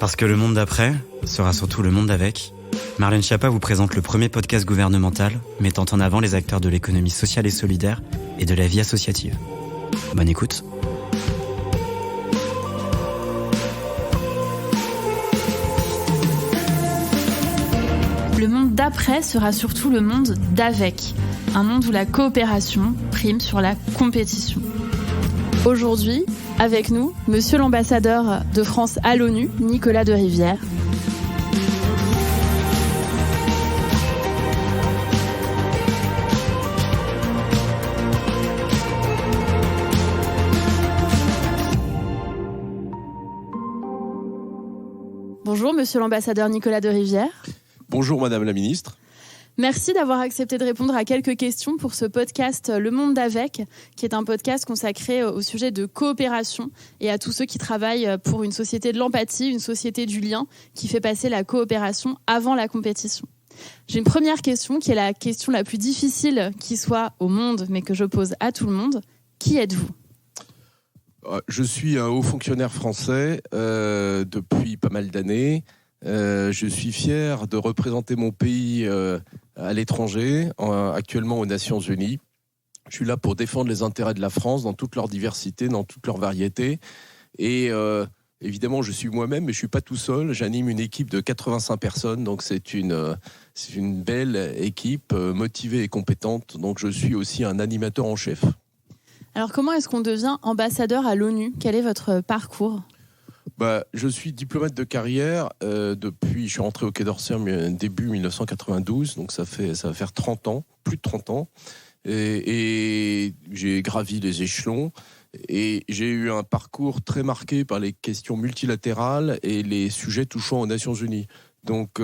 Parce que le monde d'après sera surtout le monde avec, Marlène Schiappa vous présente le premier podcast gouvernemental mettant en avant les acteurs de l'économie sociale et solidaire et de la vie associative. Bonne écoute. Le monde d'après sera surtout le monde d'avec, un monde où la coopération prime sur la compétition. Aujourd'hui, avec nous, monsieur l'ambassadeur de France à l'ONU, Nicolas de Rivière. Bonjour monsieur l'ambassadeur Nicolas de Rivière. Bonjour Madame la Ministre. Merci d'avoir accepté de répondre à quelques questions pour ce podcast Le Monde d'Avec, qui est un podcast consacré au sujet de coopération et à tous ceux qui travaillent pour une société de l'empathie, une société du lien, qui fait passer la coopération avant la compétition. J'ai une première question qui est la question la plus difficile qui soit au monde, mais que je pose à tout le monde. Qui êtes-vous ? Je suis un haut fonctionnaire français depuis pas mal d'années. Je suis fier de représenter mon pays à l'étranger, actuellement aux Nations Unies. Je suis là pour défendre les intérêts de la France dans toute leur diversité, dans toute leur variété. Et évidemment, je suis moi-même, mais je ne suis pas tout seul. J'anime une équipe de 85 personnes, donc c'est une belle équipe motivée et compétente. Donc je suis aussi un animateur en chef. Alors comment est-ce qu'on devient ambassadeur à l'ONU ? Quel est votre parcours ? Je suis diplomate de carrière depuis, je suis rentré au Quai d'Orsay début 1992, donc ça va faire 30 ans, plus de 30 ans, et j'ai gravi les échelons, et j'ai eu un parcours très marqué par les questions multilatérales et les sujets touchant aux Nations Unies. Donc,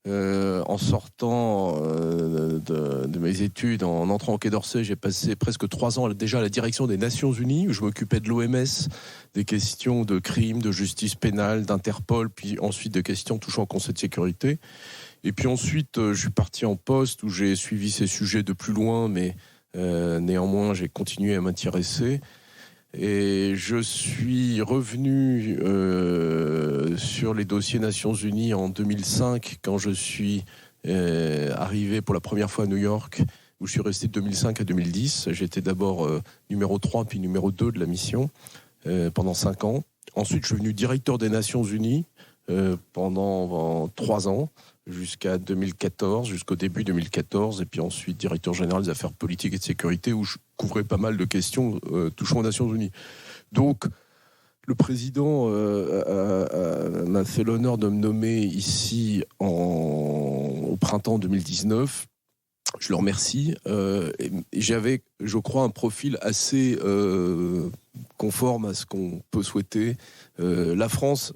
en sortant de mes études, en entrant au Quai d'Orsay, j'ai passé presque 3 ans déjà à la direction des Nations Unies, où je m'occupais de l'OMS, des questions de crimes, de justice pénale, d'Interpol, puis ensuite de questions touchant au Conseil de sécurité. Et puis ensuite, je suis parti en poste où j'ai suivi ces sujets de plus loin, mais néanmoins, j'ai continué à m'intéresser. Et je suis revenu sur les dossiers Nations Unies en 2005, quand je suis arrivé pour la première fois à New York, où je suis resté de 2005 à 2010. J'étais d'abord numéro 3 puis numéro 2 de la mission pendant 5 ans. Ensuite, je suis devenu directeur des Nations Unies pendant 3 ans, jusqu'à 2014, jusqu'au début 2014, et puis ensuite directeur général des affaires politiques et de sécurité, où je couvrais pas mal de questions touchant aux Nations Unies. Donc, le président m'a fait l'honneur de me nommer ici au printemps 2019. Je le remercie. J'avais, je crois, un profil assez conforme à ce qu'on peut souhaiter. La France,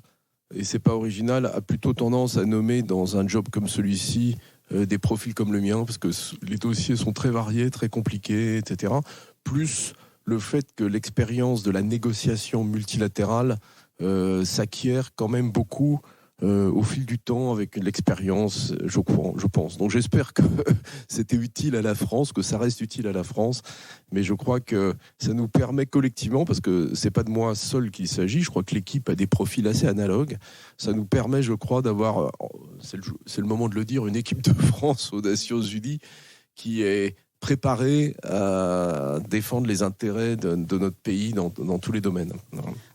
et c'est pas original, a plutôt tendance à nommer dans un job comme celui-ci des profils comme le mien, parce que les dossiers sont très variés, très compliqués, etc. Plus le fait que l'expérience de la négociation multilatérale s'acquiert quand même beaucoup au fil du temps avec l'expérience, je pense. Donc j'espère que c'était utile à la France, que ça reste utile à la France, mais je crois que ça nous permet collectivement, parce que c'est pas de moi seul qu'il s'agit, je crois que l'équipe a des profils assez analogues, ça nous permet, je crois, d'avoir, c'est le moment de le dire, une équipe de France aux Nations Unies qui est préparée à défendre les intérêts de notre pays dans tous les domaines.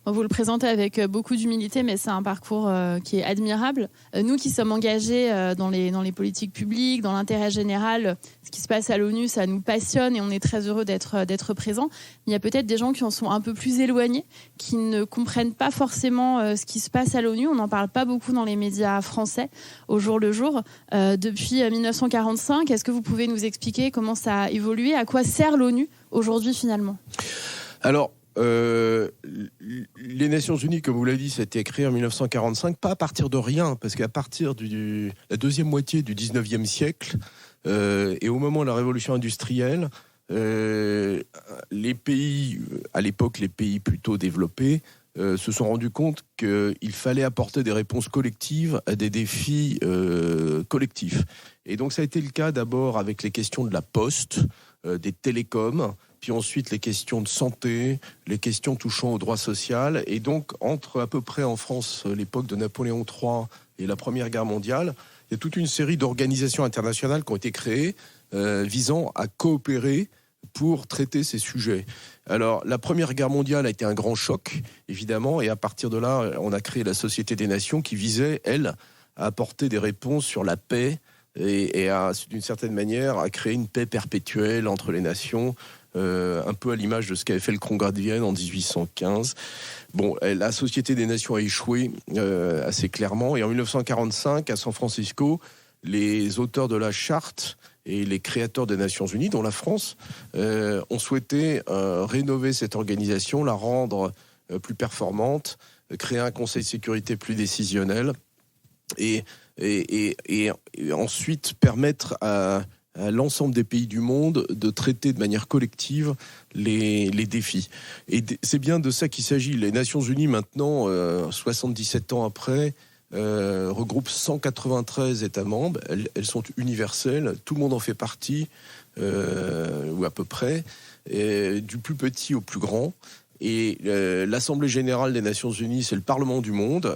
Vous le présentez avec beaucoup d'humilité, mais c'est un parcours qui est admirable. Nous qui sommes engagés dans les politiques publiques, dans l'intérêt général, ce qui se passe à l'ONU, ça nous passionne et on est très heureux d'être présents. Il y a peut-être des gens qui en sont un peu plus éloignés, qui ne comprennent pas forcément ce qui se passe à l'ONU. On n'en parle pas beaucoup dans les médias français au jour le jour. Depuis 1945, est-ce que vous pouvez nous expliquer comment ça a évolué ? À quoi sert l'ONU aujourd'hui finalement ? Alors, les Nations Unies, comme vous l'avez dit, ça a été créé en 1945, pas à partir de rien, parce qu'à partir de la deuxième moitié du 19e siècle, et au moment de la révolution industrielle, les pays, à l'époque les pays plutôt développés, se sont rendus compte qu'il fallait apporter des réponses collectives à des défis collectifs. Et donc ça a été le cas d'abord avec les questions de la poste, des télécoms, puis ensuite les questions de santé, les questions touchant au droit social. Et donc, entre à peu près en France l'époque de Napoléon III et la Première Guerre mondiale, il y a toute une série d'organisations internationales qui ont été créées visant à coopérer pour traiter ces sujets. Alors, la Première Guerre mondiale a été un grand choc, évidemment, et à partir de là, on a créé la Société des Nations qui visait, elle, à apporter des réponses sur la paix et à, d'une certaine manière, à créer une paix perpétuelle entre les nations, un peu à l'image de ce qu'avait fait le Congrès de Vienne en 1815. Bon, la Société des Nations a échoué assez clairement, et en 1945, à San Francisco, les auteurs de la charte et les créateurs des Nations Unies, dont la France, ont souhaité rénover cette organisation, la rendre plus performante, créer un Conseil de sécurité plus décisionnel et ensuite permettre à l'ensemble des pays du monde de traiter de manière collective les défis. Et c'est bien de ça qu'il s'agit. Les Nations Unies, maintenant, 77 ans après, regroupe 193 États membres. Elles sont universelles, tout le monde en fait partie, ou à peu près, du plus petit au plus grand. Et l'Assemblée générale des Nations Unies, c'est le Parlement du monde,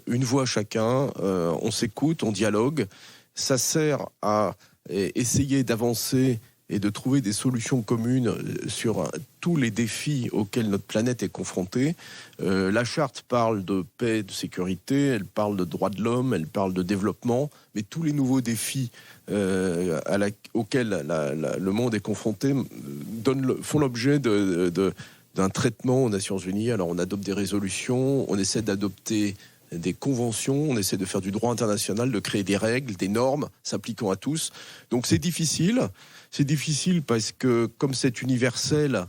une voix chacun, on s'écoute, on dialogue. Ça sert à essayer d'avancer et de trouver des solutions communes sur tous les défis auxquels notre planète est confrontée. La charte parle de paix, de sécurité, elle parle de droits de l'homme, elle parle de développement, mais tous les nouveaux défis auxquels le monde est confronté font l'objet d'un traitement aux Nations Unies. Alors on adopte des résolutions, on essaie d'adopter des conventions, on essaie de faire du droit international, de créer des règles, des normes s'appliquant à tous. Donc c'est difficile. C'est difficile parce que comme c'est universel,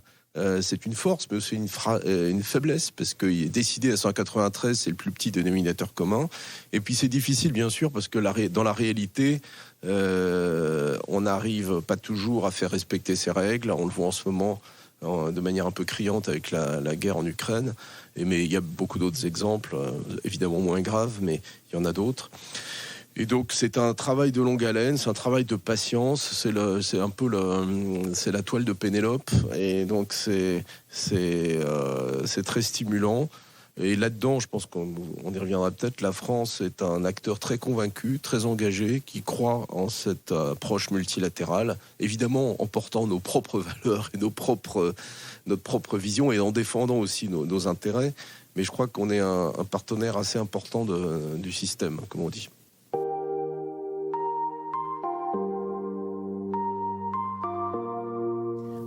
c'est une force, mais aussi une faiblesse, parce que décider à 193, c'est le plus petit dénominateur commun. Et puis c'est difficile, bien sûr, parce que dans la réalité, on n'arrive pas toujours à faire respecter ces règles. On le voit en ce moment de manière un peu criante avec la guerre en Ukraine. Mais il y a beaucoup d'autres exemples, évidemment moins graves, mais il y en a d'autres. Et donc c'est un travail de longue haleine, c'est un travail de patience, c'est la toile de Pénélope, et donc c'est très stimulant. Et là-dedans, je pense qu'on y reviendra peut-être, la France est un acteur très convaincu, très engagé, qui croit en cette approche multilatérale, évidemment en portant nos propres valeurs et notre propre vision, et en défendant aussi nos intérêts. Mais je crois qu'on est un partenaire assez important du système, comme on dit.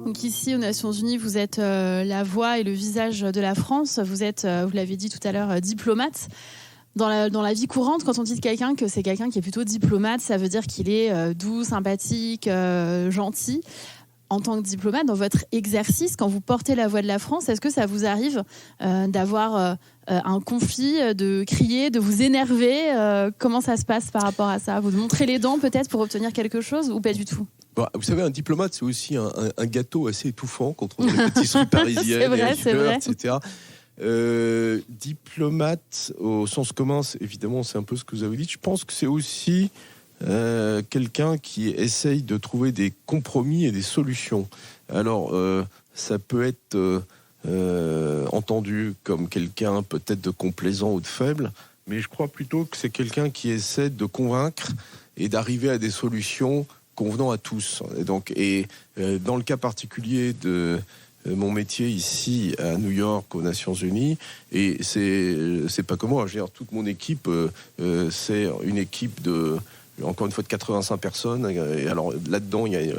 Donc ici, aux Nations Unies, vous êtes la voix et le visage de la France. Vous êtes, vous l'avez dit tout à l'heure, diplomate. Dans la vie courante, quand on dit de quelqu'un que c'est quelqu'un qui est plutôt diplomate, ça veut dire qu'il est doux, sympathique, gentil. En tant que diplomate, dans votre exercice, quand vous portez la voix de la France, est-ce que ça vous arrive d'avoir un conflit, de crier, de vous énerver ? Comment ça se passe par rapport à ça ? Vous montrez les dents peut-être pour obtenir quelque chose ou pas du tout ? Bon, vous savez, un diplomate, c'est aussi un gâteau assez étouffant quand on est pâtisserie parisienne, c'est vrai. etc. Diplomate, au sens commun, évidemment, c'est un peu ce que vous avez dit. Je pense que c'est aussi quelqu'un qui essaye de trouver des compromis et des solutions. Alors, ça peut être entendu comme quelqu'un peut-être de complaisant ou de faible, mais je crois plutôt que c'est quelqu'un qui essaie de convaincre et d'arriver à des solutions convenant à tous. Et dans le cas particulier de mon métier ici à New York aux Nations Unies, et c'est pas que moi, toute mon équipe, c'est une équipe encore une fois de 85 personnes, et alors là-dedans il y a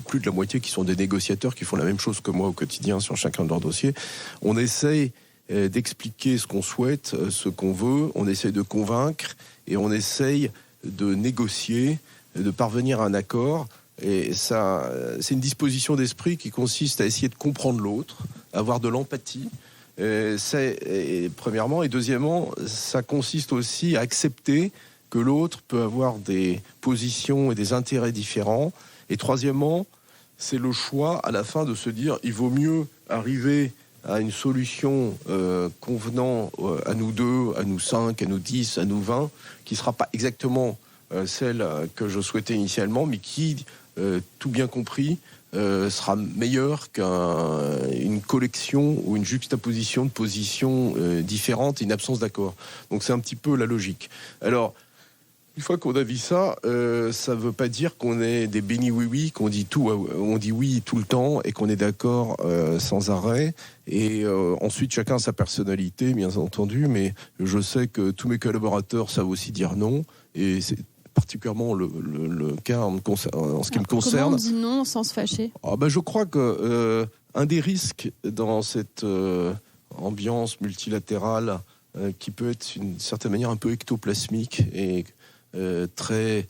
plus de la moitié qui sont des négociateurs qui font la même chose que moi au quotidien sur chacun de leurs dossiers. On essaye d'expliquer ce qu'on souhaite, ce qu'on veut, on essaye de convaincre et on essaye de négocier, de parvenir à un accord. Et ça, c'est une disposition d'esprit qui consiste à essayer de comprendre l'autre, avoir de l'empathie, premièrement, et deuxièmement, ça consiste aussi à accepter que l'autre peut avoir des positions et des intérêts différents, et troisièmement, c'est le choix à la fin de se dire il vaut mieux arriver à une solution convenant à nous deux, à nous 5, à nous 10, à nous 20, qui ne sera pas exactement celle que je souhaitais initialement, mais qui, tout bien compris, sera meilleur qu'une collection ou une juxtaposition de positions différentes et une absence d'accord. Donc c'est un petit peu la logique. Alors, une fois qu'on a vu ça, ça ne veut pas dire qu'on est des bénis oui-oui, qu'on dit tout, on dit oui tout le temps et qu'on est d'accord sans arrêt. Et ensuite, chacun a sa personnalité, bien entendu, mais je sais que tous mes collaborateurs savent aussi dire non. Et c'est particulièrement le cas en ce qui me concerne. Comment on dit non sans se fâcher ? Je crois que un des risques dans cette ambiance multilatérale qui peut être d'une certaine manière un peu ectoplasmique et très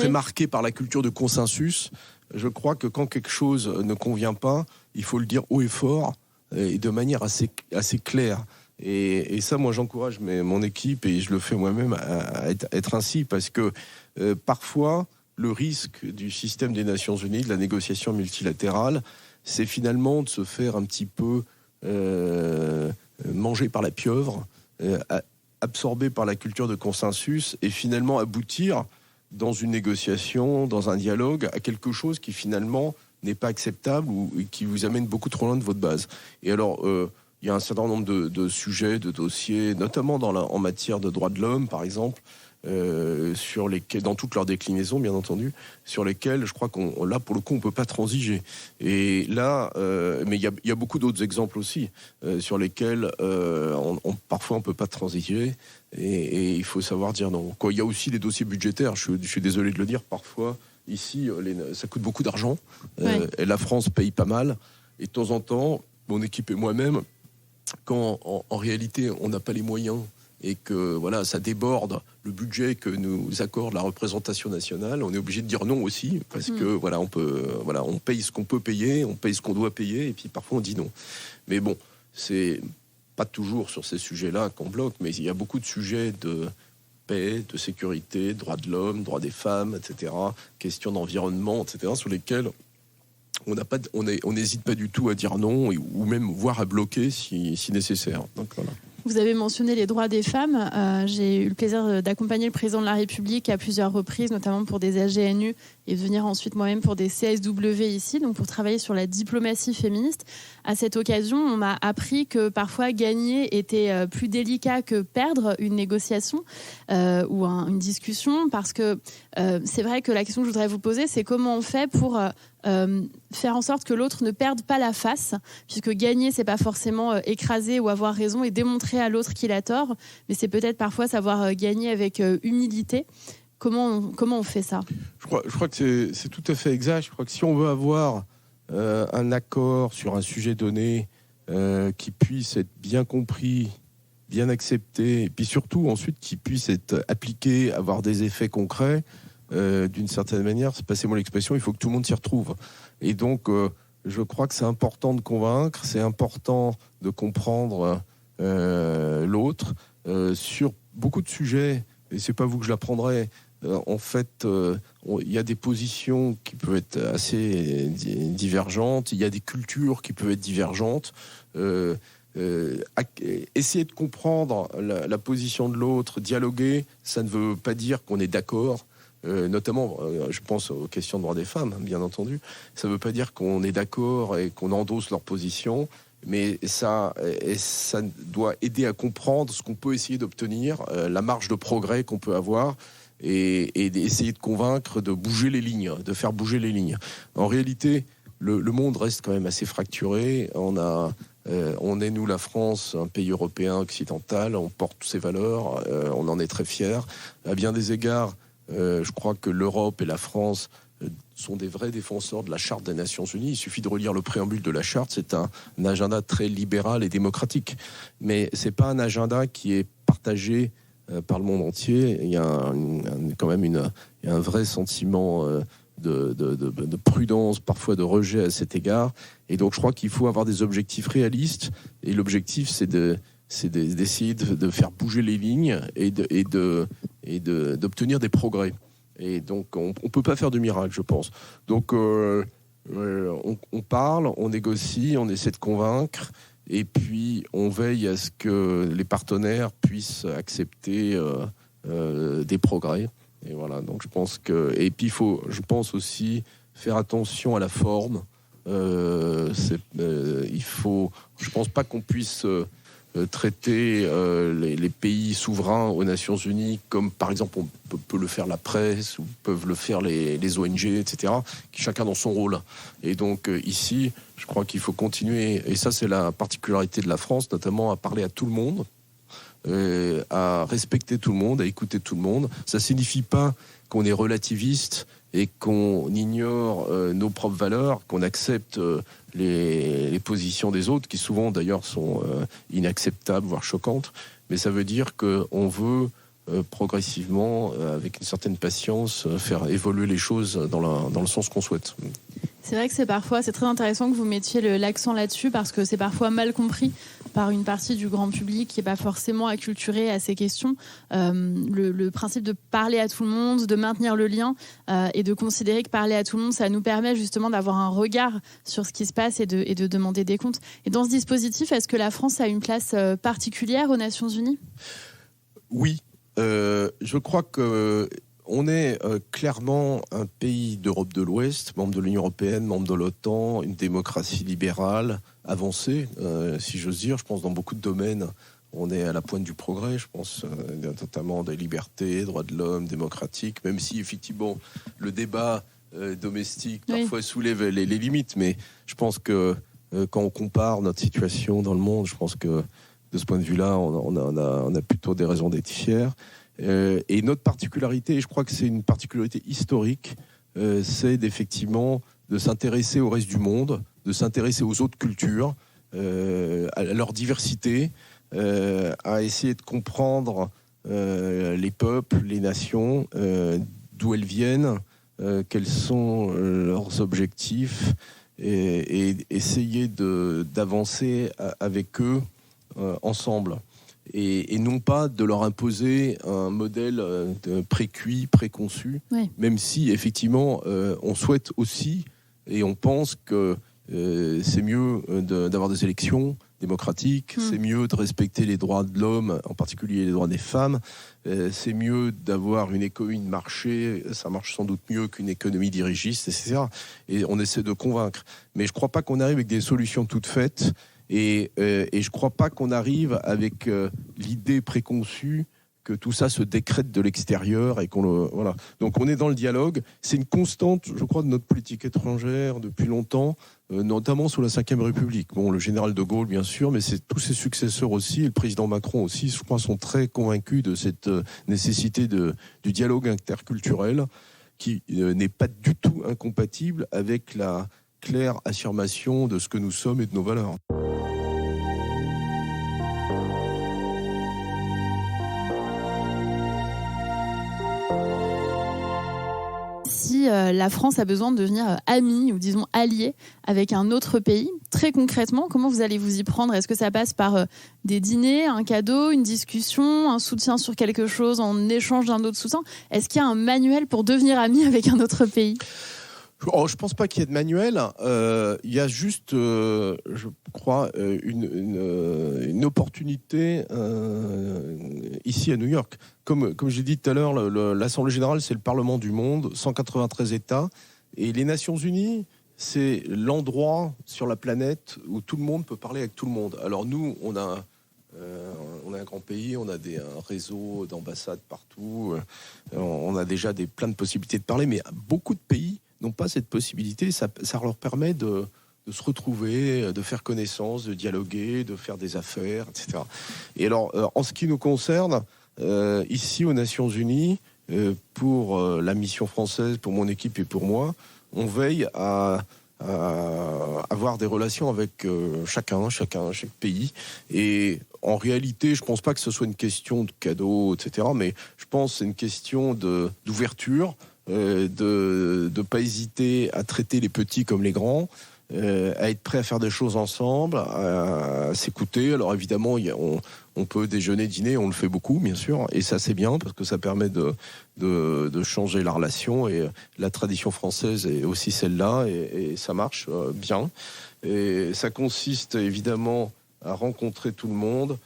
marqué par la culture de consensus. Je crois que quand quelque chose ne convient pas, il faut le dire haut et fort et de manière assez claire. Et ça, moi, j'encourage mon équipe et je le fais moi-même à être ainsi parce que parfois, le risque du système des Nations Unies, de la négociation multilatérale, c'est finalement de se faire un petit peu manger par la pieuvre, absorbé par la culture de consensus et finalement aboutir dans une négociation, dans un dialogue, à quelque chose qui finalement n'est pas acceptable ou qui vous amène beaucoup trop loin de votre base. Et alors, il y a un certain nombre de sujets, de dossiers, notamment en matière de droits de l'homme, par exemple, sur lesquels, dans toutes leurs déclinaisons, bien entendu, sur lesquels je crois là, pour le coup, on ne peut pas transiger. Et là, mais il y a beaucoup d'autres exemples aussi, sur lesquels parfois on ne peut pas transiger, et il faut savoir dire non. Il y a aussi les dossiers budgétaires, je suis désolé de le dire, parfois, ici, ça coûte beaucoup d'argent, et la France paye pas mal, et de temps en temps, mon équipe et moi-même, quand en réalité on n'a pas les moyens et que voilà, ça déborde le budget que nous accorde la représentation nationale, on est obligé de dire non aussi parce que voilà, on paye ce qu'on peut payer, on paye ce qu'on doit payer et puis parfois on dit non. Mais bon, c'est pas toujours sur ces sujets-là qu'on bloque, mais il y a beaucoup de sujets de paix, de sécurité, droits de l'homme, droits des femmes, etc., questions d'environnement, etc., sur lesquels on n'hésite pas du tout à dire non ou même voire à bloquer si nécessaire. Donc voilà. Vous avez mentionné les droits des femmes. J'ai eu le plaisir d'accompagner le président de la République à plusieurs reprises, notamment pour des AGNU et de venir ensuite moi-même pour des CSW ici, donc pour travailler sur la diplomatie féministe. À cette occasion, on m'a appris que parfois gagner était plus délicat que perdre une négociation ou une discussion, parce que c'est vrai que la question que je voudrais vous poser, c'est comment on fait pour faire en sorte que l'autre ne perde pas la face, puisque gagner, c'est pas forcément écraser ou avoir raison et démontrer à l'autre qu'il a tort, mais c'est peut-être parfois savoir gagner avec humilité. Comment on fait ça ? Je crois que c'est tout à fait exact. Je crois que si on veut avoir un accord sur un sujet donné qui puisse être bien compris, bien accepté, et puis surtout ensuite qui puisse être appliqué, avoir des effets concrets, d'une certaine manière, passez-moi l'expression, il faut que tout le monde s'y retrouve. Et donc, je crois que c'est important de convaincre, c'est important de comprendre l'autre sur beaucoup de sujets, et c'est pas vous que je l'apprendrai. En fait, il y a des positions qui peuvent être assez divergentes, il y a des cultures qui peuvent être divergentes. Essayer de comprendre la position de l'autre, dialoguer, ça ne veut pas dire qu'on est d'accord. Notamment, je pense aux questions de droits des femmes, bien entendu. Ça ne veut pas dire qu'on est d'accord et qu'on endosse leur position, mais ça doit aider à comprendre ce qu'on peut essayer d'obtenir, la marge de progrès qu'on peut avoir, et d'essayer de convaincre, de bouger les lignes, de faire bouger les lignes. En réalité, le monde reste quand même assez fracturé. On est, nous, la France, un pays européen occidental, on porte toutes ces valeurs, on en est très fiers. À bien des égards, je crois que l'Europe et la France sont des vrais défenseurs de la Charte des Nations Unies. Il suffit de relire le préambule de la Charte. C'est un agenda très libéral et démocratique. Mais ce n'est pas un agenda qui est partagé par le monde entier. Il y a quand même un vrai sentiment de prudence, parfois de rejet à cet égard. Et donc je crois qu'il faut avoir des objectifs réalistes. Et l'objectif, c'est d'essayer de faire bouger les lignes et d'obtenir des progrès. Et donc on ne peut pas faire de miracle, je pense. Donc on parle, on négocie, on essaie de convaincre, et puis on veille à ce que les partenaires puissent accepter des progrès. Et voilà, donc je pense que... Et puis, je pense aussi faire attention à la forme. Je pense pas qu'on puisse traiter les pays souverains aux Nations Unies comme, par exemple, on peut le faire la presse ou peuvent le faire les ONG, etc., qui chacun dans son rôle. Et donc ici, je crois qu'il faut continuer, et ça c'est la particularité de la France, notamment à parler à tout le monde, à respecter tout le monde, à écouter tout le monde. Ça signifie pas qu'on est relativiste et qu'on ignore nos propres valeurs, qu'on accepte les positions des autres, qui souvent d'ailleurs sont inacceptables, voire choquantes. Mais ça veut dire qu'on veut progressivement, avec une certaine patience, faire évoluer les choses dans le sens qu'on souhaite. C'est vrai que c'est très intéressant que vous mettiez l'accent là-dessus, parce que c'est parfois mal compris par une partie du grand public qui n'est pas forcément acculturé à ces questions. Le principe de parler à tout le monde, de maintenir le lien et de considérer que parler à tout le monde, ça nous permet justement d'avoir un regard sur ce qui se passe et de demander des comptes. Et dans ce dispositif, est-ce que la France a une place particulière aux Nations Unies ? Oui, je crois que on est clairement un pays d'Europe de l'Ouest, membre de l'Union européenne, membre de l'OTAN, une démocratie libérale, avancée, si j'ose dire. Je pense dans beaucoup de domaines, on est à la pointe du progrès. Je pense notamment des libertés, droits de l'homme, démocratiques, même si effectivement le débat domestique parfois soulève les limites. Mais je pense que quand on compare notre situation dans le monde, je pense que de ce point de vue-là, on a plutôt des raisons d'être fiers. Et notre particularité, et je crois que c'est une particularité historique, c'est effectivement de s'intéresser au reste du monde, de s'intéresser aux autres cultures, à leur diversité, à essayer de comprendre les peuples, les nations, d'où elles viennent, quels sont leurs objectifs, et essayer d'avancer avec eux ensemble. Et non pas de leur imposer un modèle précuit, préconçu, même si effectivement on souhaite aussi et on pense que c'est mieux d'avoir des élections démocratiques, c'est mieux de respecter les droits de l'homme, en particulier les droits des femmes, c'est mieux d'avoir une économie de marché, ça marche sans doute mieux qu'une économie dirigiste, etc. Et on essaie de convaincre. Mais je ne crois pas qu'on arrive avec des solutions toutes faites. Et je ne crois pas qu'on arrive avec l'idée préconçue que tout ça se décrète de l'extérieur et voilà. Donc on est dans le dialogue. C'est une constante, je crois, de notre politique étrangère depuis longtemps, notamment sous la Ve République. Bon, le général de Gaulle, bien sûr, mais c'est tous ses successeurs aussi, et le président Macron aussi, je crois, sont très convaincus de cette nécessité du dialogue interculturel qui n'est pas du tout incompatible avec la claire affirmation de ce que nous sommes et de nos valeurs. Si la France a besoin de devenir amie ou disons alliée avec un autre pays, très concrètement, comment vous allez vous y prendre ? Est-ce que ça passe par des dîners, un cadeau, une discussion, un soutien sur quelque chose en échange d'un autre soutien ? Est-ce qu'il y a un manuel pour devenir ami avec un autre pays ? Oh, je ne pense pas qu'il y ait de manuel. Il y a juste, je crois, une opportunité ici à New York. Comme j'ai dit tout à l'heure, l'Assemblée générale, c'est le Parlement du monde, 193 États. Et les Nations unies, c'est l'endroit sur la planète où tout le monde peut parler avec tout le monde. Alors nous, on a un grand pays, on a un réseau d'ambassades partout. On a déjà plein de possibilités de parler, mais beaucoup de pays n'ont pas cette possibilité. Ça leur permet de se retrouver, de faire connaissance, de dialoguer, de faire des affaires, etc. Et alors, en ce qui nous concerne, ici aux Nations Unies, pour la mission française, pour mon équipe et pour moi, on veille à avoir des relations avec chaque pays. Et en réalité, je ne pense pas que ce soit une question de cadeaux, etc. Mais je pense que c'est une question d'ouverture, de ne pas hésiter à traiter les petits comme les grands, à être prêt à faire des choses ensemble, à s'écouter. Alors évidemment, on peut déjeuner, dîner, on le fait beaucoup, bien sûr, et ça c'est bien parce que ça permet de changer la relation, et la tradition française est aussi celle-là, et ça marche bien. Et ça consiste évidemment à rencontrer tout le monde,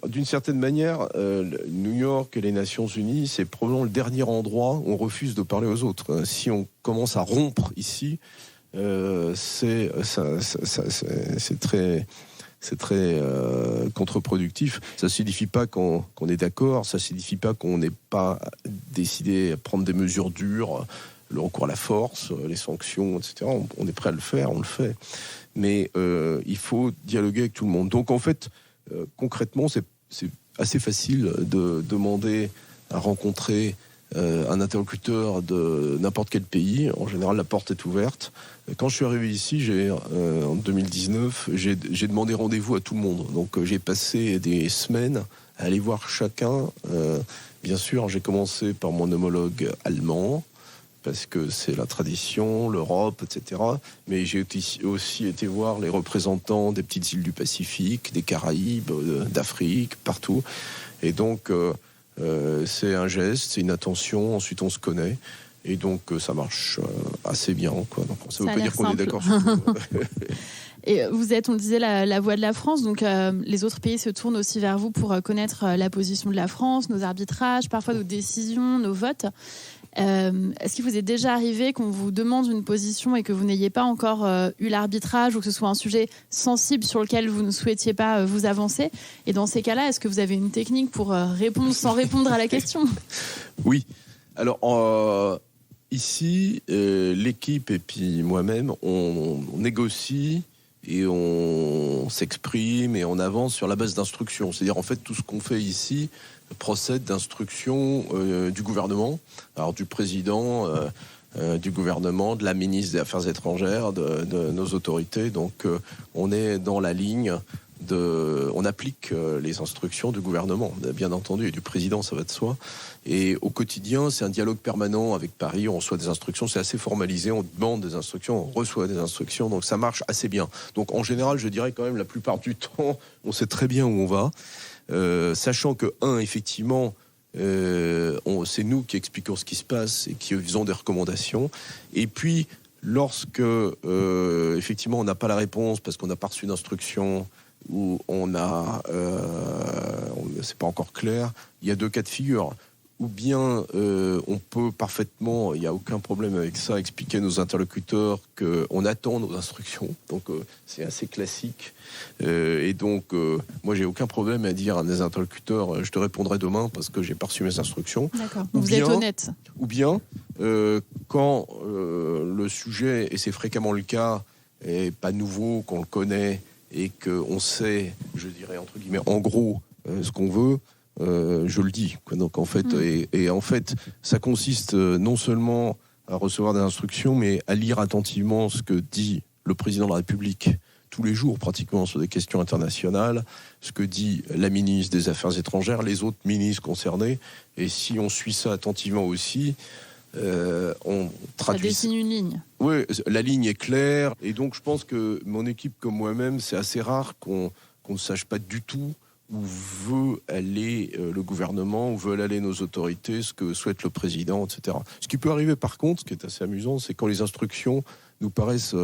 D'une certaine manière, New York et les Nations Unies, c'est probablement le dernier endroit où on refuse de parler aux autres. Si on commence à rompre ici, c'est très contre-productif. Ça ne signifie pas qu'on est d'accord, ça ne signifie pas qu'on n'ait pas décidé à prendre des mesures dures, le recours à la force, les sanctions, etc. On est prêt à le faire, on le fait. Mais il faut dialoguer avec tout le monde. Donc en fait, concrètement, c'est assez facile de demander à rencontrer un interlocuteur de n'importe quel pays. En général, la porte est ouverte. Quand je suis arrivé ici, en 2019, j'ai demandé rendez-vous à tout le monde. Donc j'ai passé des semaines à aller voir chacun. Bien sûr, j'ai commencé par mon homologue allemand, parce que c'est la tradition, l'Europe, etc. Mais j'ai aussi été voir les représentants des petites îles du Pacifique, des Caraïbes, d'Afrique, partout. Et donc, c'est un geste, c'est une attention, ensuite on se connaît. Et donc, ça marche assez bien, quoi. Donc, ça ne veut pas dire qu'on est d'accord sur tout. Et vous êtes, on le disait, la voix de la France, donc les autres pays se tournent aussi vers vous pour connaître la position de la France, nos arbitrages, parfois nos décisions, nos votes. Est-ce qu'il vous est déjà arrivé qu'on vous demande une position et que vous n'ayez pas encore eu l'arbitrage ou que ce soit un sujet sensible sur lequel vous ne souhaitiez pas vous avancer? Et dans ces cas-là, est-ce que vous avez une technique pour répondre sans répondre à la question? Oui. Alors, ici, l'équipe et puis moi-même, on négocie et on s'exprime et on avance sur la base d'instructions. C'est-à-dire, en fait, tout ce qu'on fait ici procède d'instructions du gouvernement, alors du président du gouvernement, de la ministre des Affaires étrangères, de nos autorités. Donc, on est dans la ligne on applique les instructions du gouvernement, bien entendu, et du président, ça va de soi. Et au quotidien, c'est un dialogue permanent avec Paris. On reçoit des instructions, c'est assez formalisé. On demande des instructions, on reçoit des instructions, donc ça marche assez bien. Donc en général, je dirais quand même la plupart du temps, on sait très bien où on va, sachant que effectivement, c'est nous qui expliquons ce qui se passe et qui faisons des recommandations. Et puis, lorsque effectivement on n'a pas la réponse parce qu'on n'a pas reçu d'instruction ou c'est pas encore clair, il y a deux cas de figure. Ou bien on peut parfaitement, il n'y a aucun problème avec ça, expliquer à nos interlocuteurs qu'on attend nos instructions. Donc c'est assez classique. Et donc moi j'ai aucun problème à dire à mes interlocuteurs je te répondrai demain parce que j'ai pas reçu mes instructions. D'accord. Vous êtes honnête. Ou bien quand le sujet, et c'est fréquemment le cas, est pas nouveau, qu'on le connaît et qu'on sait, je dirais entre guillemets, en gros ce qu'on veut, je le dis. Donc en fait, et en fait, ça consiste non seulement à recevoir des instructions, mais à lire attentivement ce que dit le président de la République tous les jours, pratiquement sur des questions internationales, ce que dit la ministre des Affaires étrangères, les autres ministres concernés. Et si on suit ça attentivement aussi, on traduit. Ça dessine une ligne. Oui, la ligne est claire. Et donc je pense que mon équipe comme moi-même, c'est assez rare qu'on ne sache pas du tout où veut aller le gouvernement, où veulent aller nos autorités, ce que souhaite le président, etc. Ce qui peut arriver par contre, ce qui est assez amusant, c'est quand les instructions nous paraissent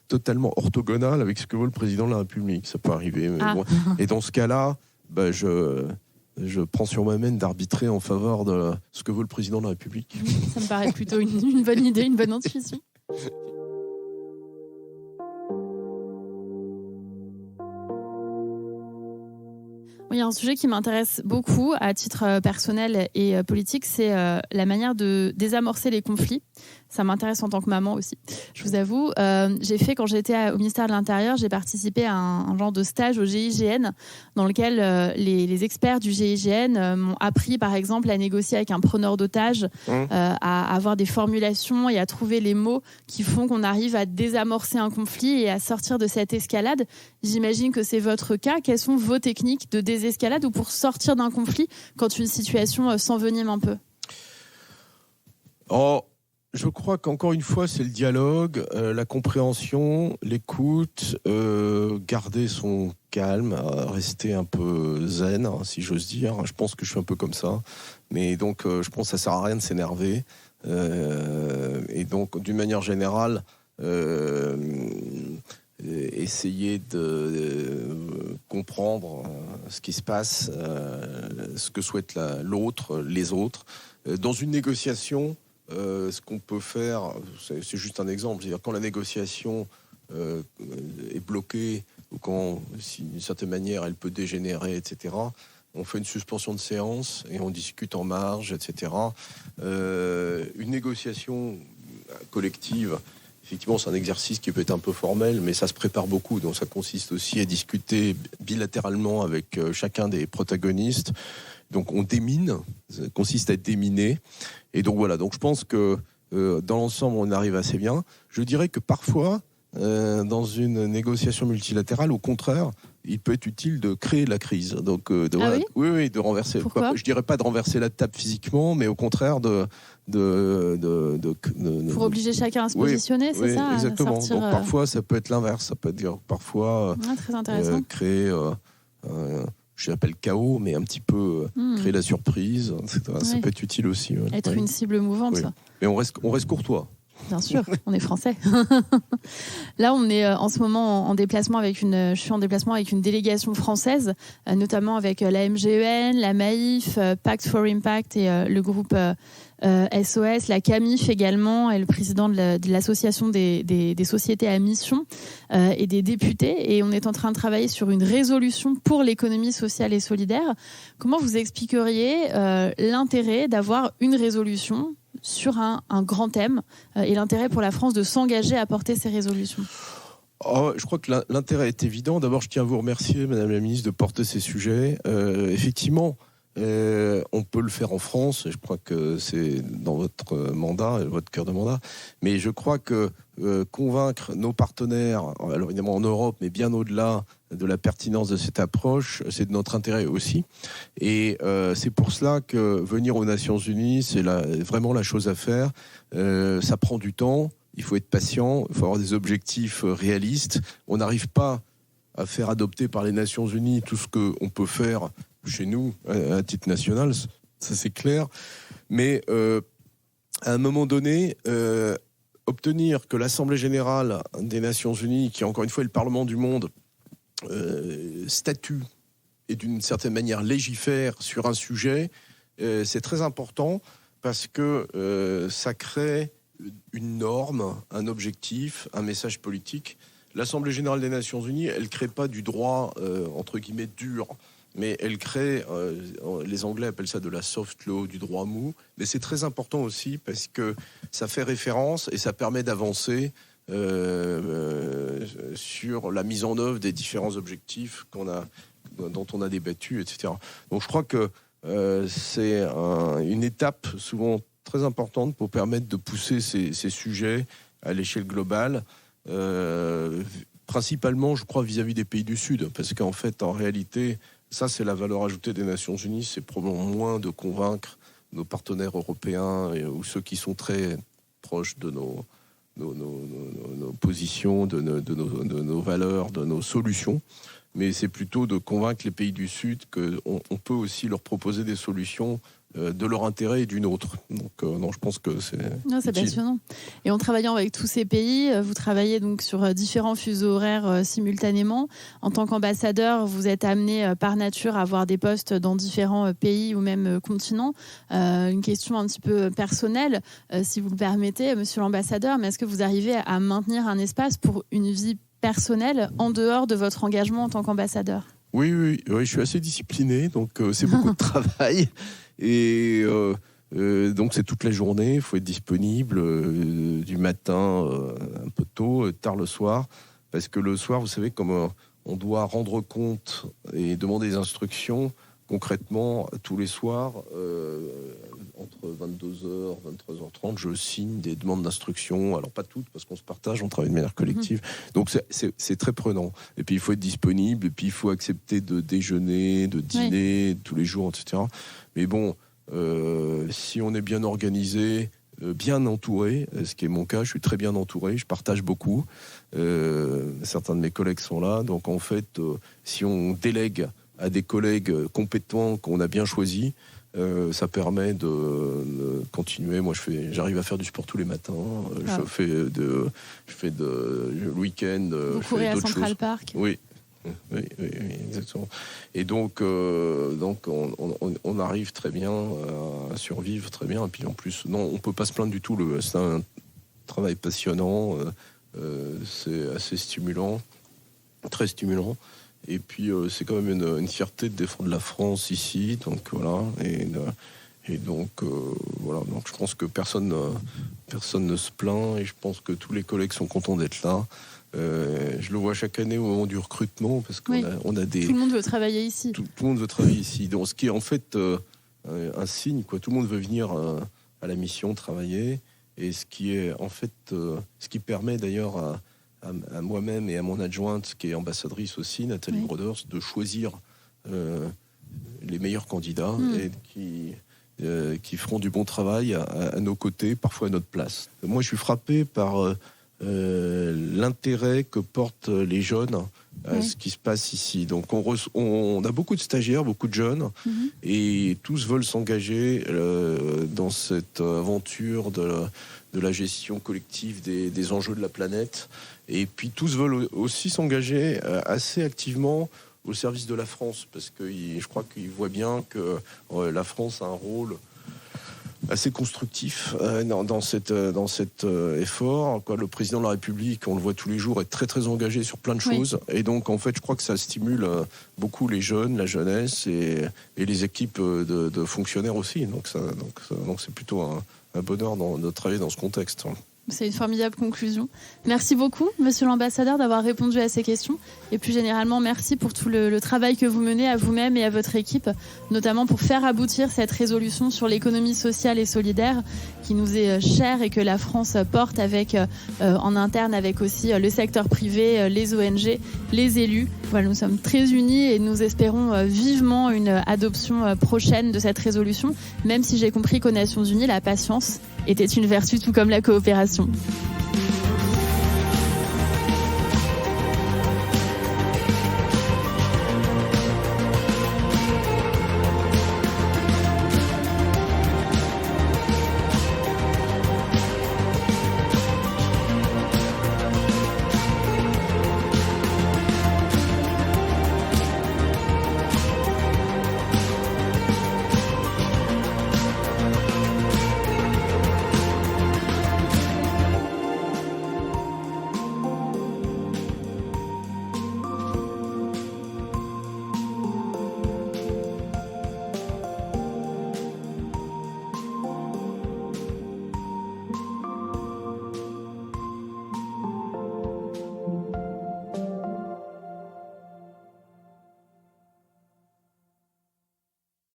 totalement orthogonales avec ce que veut le président de la République. Ça peut arriver. Mais bon. Et dans ce cas-là, je prends sur moi-même d'arbitrer en faveur de ce que veut le président de la République. Ça me paraît plutôt une bonne idée, une bonne intuition. Il y a un sujet qui m'intéresse beaucoup à titre personnel et politique, c'est la manière de désamorcer les conflits. Ça m'intéresse en tant que maman aussi, je vous avoue. J'ai fait, quand j'étais au ministère de l'Intérieur, j'ai participé à un genre de stage au GIGN dans lequel les experts du GIGN m'ont appris, par exemple, à négocier avec un preneur d'otages, à avoir des formulations et à trouver les mots qui font qu'on arrive à désamorcer un conflit et à sortir de cette escalade. J'imagine que c'est votre cas. Quelles sont vos techniques de désescalade ou pour sortir d'un conflit quand une situation s'envenime un peu? Je crois qu'encore une fois, c'est le dialogue, la compréhension, l'écoute, garder son calme, rester un peu zen, si j'ose dire. Je pense que je suis un peu comme ça. Mais donc, je pense que ça sert à rien de s'énerver. Et donc, d'une manière générale, essayer de comprendre ce qui se passe, ce que souhaite l'autre, les autres. Dans une négociation, ce qu'on peut faire, c'est juste un exemple, c'est-à-dire quand la négociation est bloquée, ou quand, d'une certaine manière, elle peut dégénérer, etc., on fait une suspension de séance et on discute en marge, etc. Une négociation collective, effectivement, c'est un exercice qui peut être un peu formel, mais ça se prépare beaucoup. Donc, ça consiste aussi à discuter bilatéralement avec chacun des protagonistes. Donc, on démine, ça consiste à déminer. Et donc, voilà. Donc, je pense que dans l'ensemble, on arrive assez bien. Je dirais que parfois, dans une négociation multilatérale, au contraire, il peut être utile de créer la crise. Donc, oui, de renverser. Pourquoi ? Je dirais pas de renverser la table physiquement, mais au contraire pour obliger chacun à se positionner, c'est ça ? Exactement. Sortir, Donc, parfois, ça peut être l'inverse. Ça peut dire parfois très intéressant. créer, je l'appelle chaos, mais un petit peu créer la surprise, etc. Ça peut être utile aussi. Être une cible mouvante. Oui. Mais on reste courtois. Bien sûr, on est français. Là, on est en ce moment en déplacement je suis en déplacement avec une délégation française, notamment avec la MGEN, la Maïf, Pact for Impact et le groupe SOS, la CAMIF également, et le président de l'association des sociétés à mission et des députés. Et on est en train de travailler sur une résolution pour l'économie sociale et solidaire. Comment vous expliqueriez l'intérêt d'avoir une résolution sur un grand thème et l'intérêt pour la France de s'engager à porter ces résolutions? Je crois que l'intérêt est évident. D'abord, je tiens à vous remercier, Madame la Ministre, de porter ces sujets. Effectivement, on peut le faire en France. Je crois que c'est dans votre mandat, votre cœur de mandat. Mais je crois que convaincre nos partenaires, alors évidemment en Europe, mais bien au-delà de la pertinence de cette approche, c'est de notre intérêt aussi. Et c'est pour cela que venir aux Nations Unies, c'est vraiment la chose à faire. Ça prend du temps, il faut être patient, il faut avoir des objectifs réalistes. On n'arrive pas à faire adopter par les Nations Unies tout ce qu'on peut faire chez nous, à titre national, ça c'est clair. Mais à un moment donné, obtenir que l'Assemblée Générale des Nations Unies, qui encore une fois est le Parlement du monde, statue et d'une certaine manière légifère sur un sujet, c'est très important parce que ça crée une norme, un objectif, un message politique. L'Assemblée Générale des Nations Unies, elle ne crée pas du droit, entre guillemets, dur, mais elle crée, les Anglais appellent ça de la soft law, du droit mou, mais c'est très important aussi parce que ça fait référence et ça permet d'avancer sur la mise en œuvre des différents objectifs dont on a débattu, etc. Donc je crois que c'est une étape souvent très importante pour permettre de pousser ces sujets à l'échelle globale, principalement, je crois, vis-à-vis des pays du Sud, parce qu'en fait, en réalité, ça, c'est la valeur ajoutée des Nations Unies, c'est probablement moins de convaincre nos partenaires européens ou ceux qui sont très proches de nos positions, de nos valeurs, de nos solutions, mais c'est plutôt de convaincre les pays du Sud qu'on peut aussi leur proposer des solutions de leur intérêt et d'une autre. Donc, non, je pense que c'est passionnant. Et en travaillant avec tous ces pays, vous travaillez donc sur différents fuseaux horaires simultanément. En tant qu'ambassadeur, vous êtes amené par nature à avoir des postes dans différents pays ou même continents. Une question un petit peu personnelle, si vous le permettez, monsieur l'ambassadeur, mais est-ce que vous arrivez à maintenir un espace pour une vie personnelle en dehors de votre engagement en tant qu'ambassadeur ? Oui, je suis assez discipliné, donc c'est beaucoup de travail. Et donc c'est toute la journée, il faut être disponible du matin un peu tôt, tard le soir, parce que le soir, vous savez, comme on doit rendre compte et demander des instructions, concrètement, tous les soirs, entre 22h, 23h30, je signe des demandes d'instruction. Alors pas toutes, parce qu'on se partage, on travaille de manière collective. Donc c'est très prenant. Et puis il faut être disponible, et puis il faut accepter de déjeuner, de dîner tous les jours, etc. Mais bon, si on est bien organisé, bien entouré, ce qui est mon cas, je suis très bien entouré, je partage beaucoup. Certains de mes collègues sont là. Donc en fait, si on délègue à des collègues compétents qu'on a bien choisis, Ça permet de continuer. Moi, j'arrive à faire du sport tous les matins. Je fais le week-end. Vous courez à Central Park. Oui, exactement. Et donc on arrive très bien à survivre très bien. Et puis en plus, non, on peut pas se plaindre du tout. C'est un travail passionnant. C'est assez stimulant, très stimulant. Et puis c'est quand même une fierté de défendre la France ici. Donc voilà. Et donc voilà. Donc je pense que personne ne se plaint. Et je pense que tous les collègues sont contents d'être là. Je le vois chaque année au moment du recrutement parce qu'on on a des. Tout le monde veut travailler ici. Tout le monde veut travailler ici. Donc ce qui est en fait un signe, quoi. Tout le monde veut venir à la mission travailler. Et ce qui est en fait, ce qui permet d'ailleurs à moi-même et à mon adjointe, qui est ambassadrice aussi, Nathalie Broders, de choisir les meilleurs candidats et qui feront du bon travail à nos côtés, parfois à notre place. Moi, je suis frappé par l'intérêt que portent les jeunes à ce qui se passe ici. Donc on a beaucoup de stagiaires, beaucoup de jeunes, et tous veulent s'engager dans cette aventure de la gestion collective des enjeux de la planète. Et puis tous veulent aussi s'engager assez activement au service de la France, parce que je crois qu'ils voient bien que la France a un rôle assez constructif dans cet effort. Le président de la République, on le voit tous les jours, est très très engagé sur plein de choses. Et donc en fait, je crois que ça stimule beaucoup les jeunes, la jeunesse et les équipes de fonctionnaires aussi. Donc c'est plutôt un bonheur de travailler dans ce contexte. C'est une formidable conclusion. Merci beaucoup, monsieur l'ambassadeur, d'avoir répondu à ces questions. Et plus généralement, merci pour tout le travail que vous menez à vous-même et à votre équipe, notamment pour faire aboutir cette résolution sur l'économie sociale et solidaire qui nous est chère et que la France porte avec, en interne avec aussi le secteur privé, les ONG, les élus. Voilà, nous sommes très unis et nous espérons vivement une adoption prochaine de cette résolution, même si j'ai compris qu'aux Nations Unies, la patience était une vertu tout comme la coopération.